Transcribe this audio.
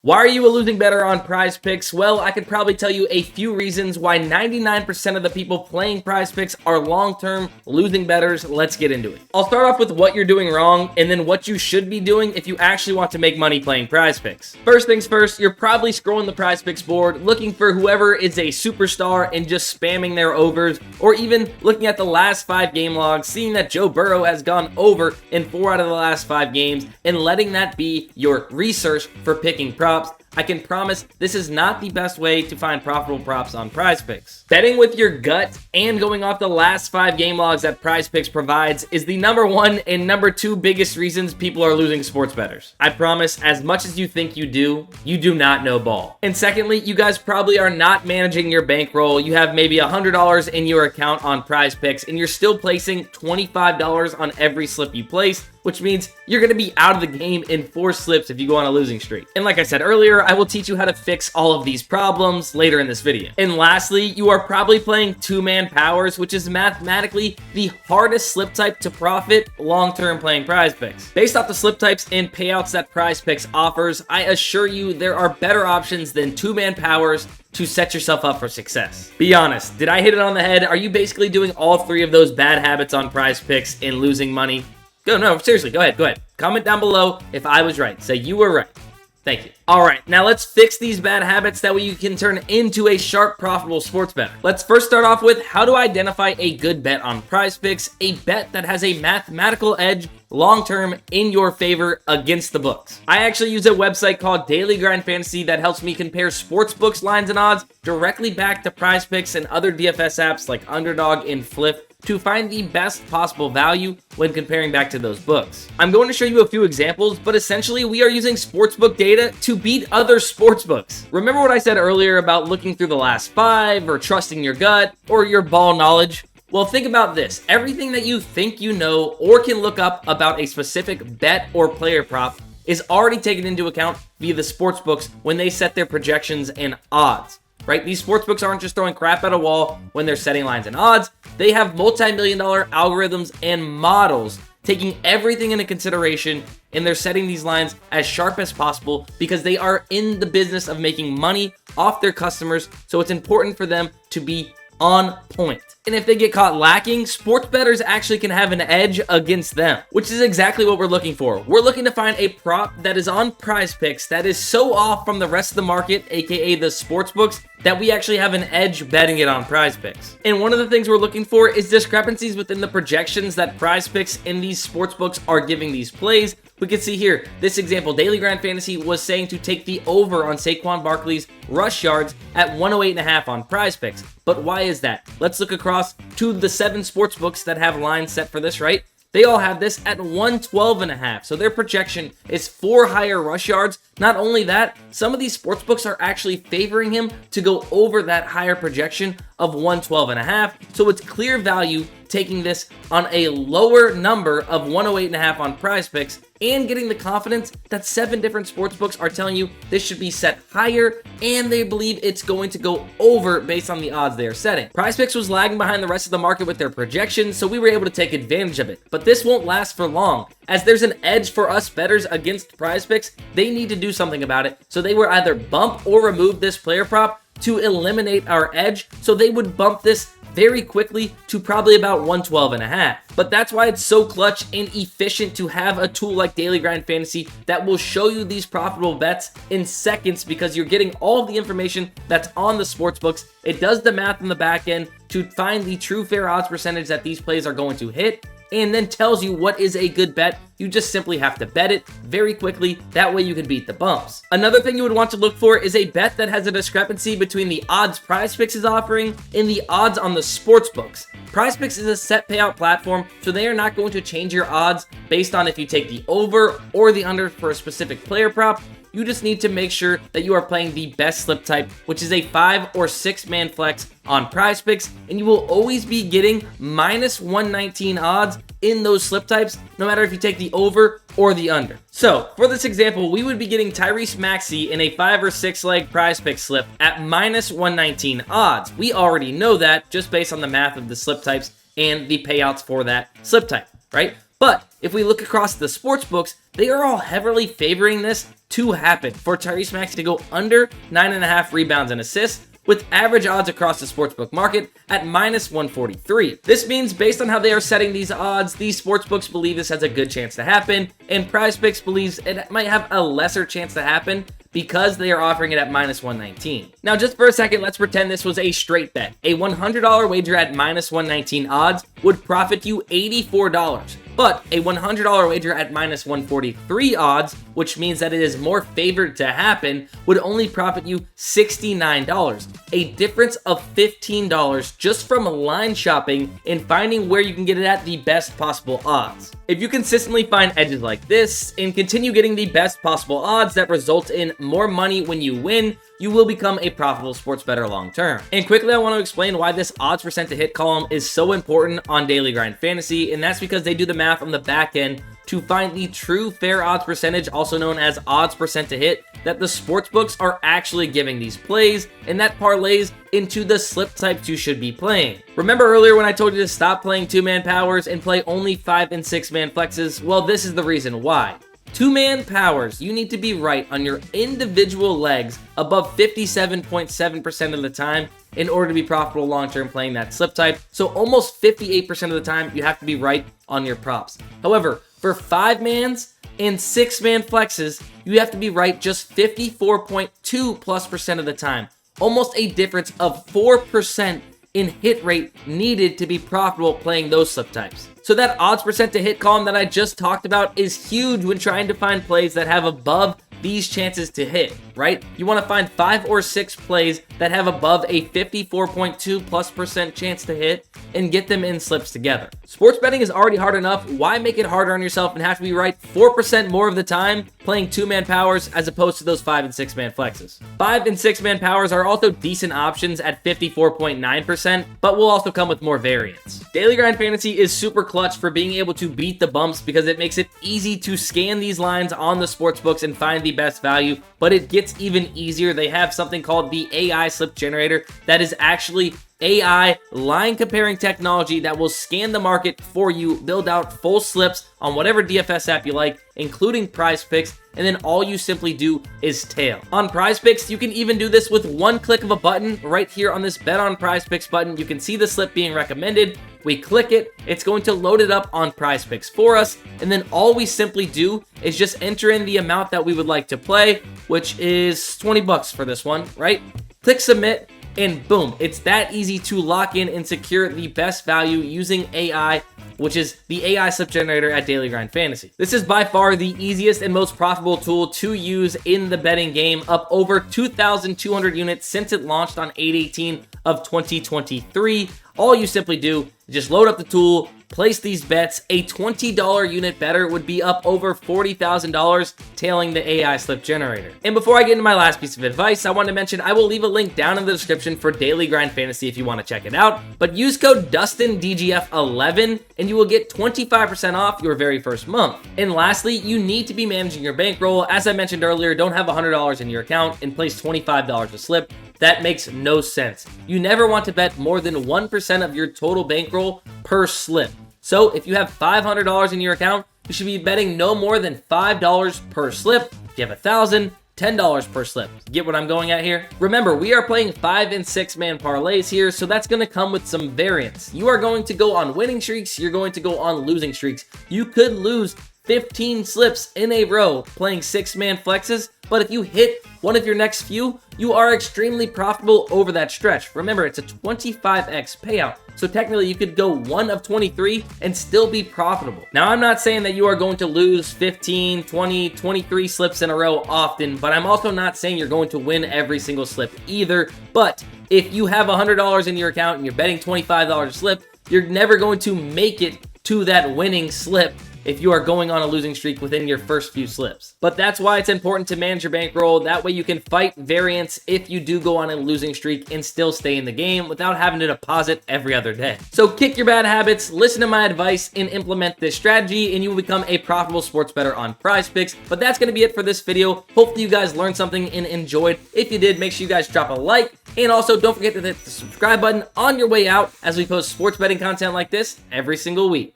Why are you a losing bettor on PrizePicks? Well, I could probably tell you a few reasons why 99% of the people playing PrizePicks are long-term losing bettors. Let's get into it. I'll start off with what you're doing wrong and then what you should be doing if you actually want to make money playing PrizePicks. First things first, you're probably scrolling the PrizePicks board looking for whoever is a superstar and just spamming their overs, or even looking at the last 5 game logs, seeing that Joe Burrow has gone over in 4 out of the last 5 games and letting that be your research for picking props. I can promise this is not the best way to find profitable props on PrizePicks. Betting with your gut and going off the last 5 game logs that PrizePicks provides is the number 1 and number 2 biggest reasons people are losing sports bettors. I promise, as much as you think you do not know ball. And secondly, you guys probably are not managing your bankroll. You have maybe $100 in your account on PrizePicks and you're still placing $25 on every slip you place, which means you're going to be out of the game in 4 slips if you go on a losing streak. And like I said earlier, I will teach you how to fix all of these problems later in this video. And lastly, you are probably playing 2-man powers, which is mathematically the hardest slip type to profit long-term playing PrizePicks. Based off the slip types and payouts that PrizePicks offers, I assure you there are better options than 2-man powers to set yourself up for success. Be honest, did I hit it on the head? Are you basically doing all 3 of those bad habits on PrizePicks and losing money? No, seriously, go ahead. Comment down below if I was right. Say you were right. Thank you. All right, now let's fix these bad habits that way you can turn into a sharp, profitable sports bettor. Let's first start off with how to identify a good bet on PrizePicks, a bet that has a mathematical edge long-term in your favor against the books. I actually use a website called Daily Grind Fantasy that helps me compare sportsbooks lines and odds directly back to PrizePicks and other DFS apps like Underdog and Flip to find the best possible value when comparing back to those books. I'm going to show you a few examples, but essentially we are using sportsbook data to beat other sportsbooks. Remember what I said earlier about looking through the last 5 or trusting your gut or your ball knowledge? Well, think about this. Everything that you think you know or can look up about a specific bet or player prop is already taken into account via the sportsbooks when they set their projections and odds. Right? These sportsbooks aren't just throwing crap at a wall when they're setting lines and odds. They have multi-million-dollar algorithms and models taking everything into consideration, and they're setting these lines as sharp as possible because they are in the business of making money off their customers, so it's important for them to be on point. And if they get caught lacking, sports bettors actually can have an edge against them, which is exactly what we're looking for. We're looking to find a prop that is on PrizePicks that is so off from the rest of the market, aka the sportsbooks, that we actually have an edge betting it on PrizePicks. And one of the things we're looking for is discrepancies within the projections that PrizePicks and these sportsbooks are giving these plays. We can see here, this example, Daily Grind Fantasy was saying to take the over on Saquon Barkley's rush yards at 108.5 on PrizePicks. But why is that? Let's look across to the 7 sportsbooks that have lines set for this, right? They all have this at 112.5, so their projection is 4 higher rush yards. Not only that, some of these sportsbooks are actually favoring him to go over that higher projection of 112.5, so it's clear value taking this on a lower number of 108.5 on PrizePicks and getting the confidence that 7 different sportsbooks are telling you this should be set higher and they believe it's going to go over based on the odds they are setting. PrizePicks was lagging behind the rest of the market with their projections, so we were able to take advantage of it. But this won't last for long. As there's an edge for us bettors against PrizePicks, they need to do something about it. So they will either bump or remove this player prop to eliminate our edge. So they would bump this very quickly to probably about 112.5. But that's why it's so clutch and efficient to have a tool like Daily Grind Fantasy that will show you these profitable bets in seconds because you're getting all of the information that's on the sportsbooks. It does the math on the back end to find the true fair odds percentage that these plays are going to hit, and then tells you what is a good bet. You just simply have to bet it very quickly. That way you can beat the bumps. Another thing you would want to look for is a bet that has a discrepancy between the odds PrizePicks is offering and the odds on the sportsbooks. PrizePicks is a set payout platform, so they are not going to change your odds based on if you take the over or the under for a specific player prop. You just need to make sure that you are playing the best slip type, which is a 5 or 6-man flex on PrizePicks, and you will always be getting minus 119 odds in those slip types, no matter if you take the over or the under. So for this example, we would be getting Tyrese Maxey in a 5 or 6 leg PrizePicks slip at minus 119 odds. We already know that just based on the math of the slip types and the payouts for that slip type, right? But if we look across the sports books, they are all heavily favoring this to happen, for Tyrese Maxey to go under 9.5 rebounds and assists, with average odds across the sportsbook market at -143. This means based on how they are setting these odds, these sportsbooks believe this has a good chance to happen, and PrizePicks believes it might have a lesser chance to happen because they are offering it at -119. Now, just for a second, let's pretend this was a straight bet. A $100 wager at -119 odds would profit you $84. But a $100 wager at -143 odds, which means that it is more favored to happen, would only profit you $69. A difference of $15 just from line shopping and finding where you can get it at the best possible odds. If you consistently find edges like this and continue getting the best possible odds that result in more money when you win, you will become a profitable sports bettor long term. And quickly, I want to explain why this odds percent to hit column is so important on Daily Grind Fantasy, and that's because they do the math on the back end to find the true fair odds percentage, also known as odds percent to hit, that the sportsbooks are actually giving these plays, and that parlays into the slip types you should be playing. Remember earlier when I told you to stop playing 2-man powers and play only 5- and 6-man flexes? Well, this is the reason why. 2-man powers, you need to be right on your individual legs above 57.7% of the time in order to be profitable long-term playing that slip type. So almost 58% of the time, you have to be right on your props. However, for 5-mans and 6-man flexes, you have to be right just 54.2+% of the time. Almost a difference of 4% in hit rate needed to be profitable playing those slip types. So that odds percent to hit column that I just talked about is huge when trying to find plays that have above these chances to hit, right? You want to find 5 or 6 plays that have above a 54.2+% chance to hit and get them in slips together. Sports betting is already hard enough. Why make it harder on yourself and have to be right 4% more of the time playing 2-man powers as opposed to those 5- and 6-man flexes? 5- and 6-man powers are also decent options at 54.9%, but will also come with more variance. Daily Grind Fantasy is super clutch for being able to beat the bumps because it makes it easy to scan these lines on the sportsbooks and find the best value, but it gets even easier. They have something called the AI slip generator that is actually AI line comparing technology that will scan the market for you, build out full slips on whatever DFS app you like, including PrizePicks, and then all you simply do is tail. On PrizePicks, you can even do this with one click of a button right here on this Bet on PrizePicks button. You can see the slip being recommended. We click it, it's going to load it up on PrizePicks for us, and then all we simply do is just enter in the amount that we would like to play, which is 20 bucks for this one, right? Click submit, and boom, it's that easy to lock in and secure the best value using AI, which is the AI slip generator at Daily Grind Fantasy. This is by far the easiest and most profitable tool to use in the betting game, up over 2,200 units since it launched on 8/18 of 2023. All you simply do is just load up the tool, place these bets. A $20 unit bettor would be up over $40,000 tailing the AI slip generator. And before I get into my last piece of advice, I want to mention I will leave a link down in the description for Daily Grind Fantasy if you want to check it out. But use code DustinDGF11 and you will get 25% off your very first month. And lastly, you need to be managing your bankroll. As I mentioned earlier, don't have $100 in your account and place $25 a slip. That makes no sense. You never want to bet more than 1% of your total bankroll per slip. So if you have $500 in your account, you should be betting no more than $5 per slip. If you have $1,000, $10 per slip. Get what I'm going at here? Remember, we are playing 5- and 6-man parlays here, so that's going to come with some variance. You are going to go on winning streaks, you're going to go on losing streaks. You could lose 15 slips in a row playing 6-man flexes, but if you hit one of your next few, you are extremely profitable over that stretch. Remember, it's a 25x payout, so technically you could go 1 of 23 and still be profitable. Now, I'm not saying that you are going to lose 15, 20, 23 slips in a row often, but I'm also not saying you're going to win every single slip either. But if you have $100 in your account and you're betting $25 a slip, you're never going to make it to that winning slip if you are going on a losing streak within your first few slips. But that's why it's important to manage your bankroll. That way you can fight variance if you do go on a losing streak and still stay in the game without having to deposit every other day. So kick your bad habits, listen to my advice, and implement this strategy, and you will become a profitable sports bettor on PrizePicks. But that's going to be it for this video. Hopefully you guys learned something and enjoyed. If you did, make sure you guys drop a like, and also don't forget to hit the subscribe button on your way out as we post sports betting content like this every single week.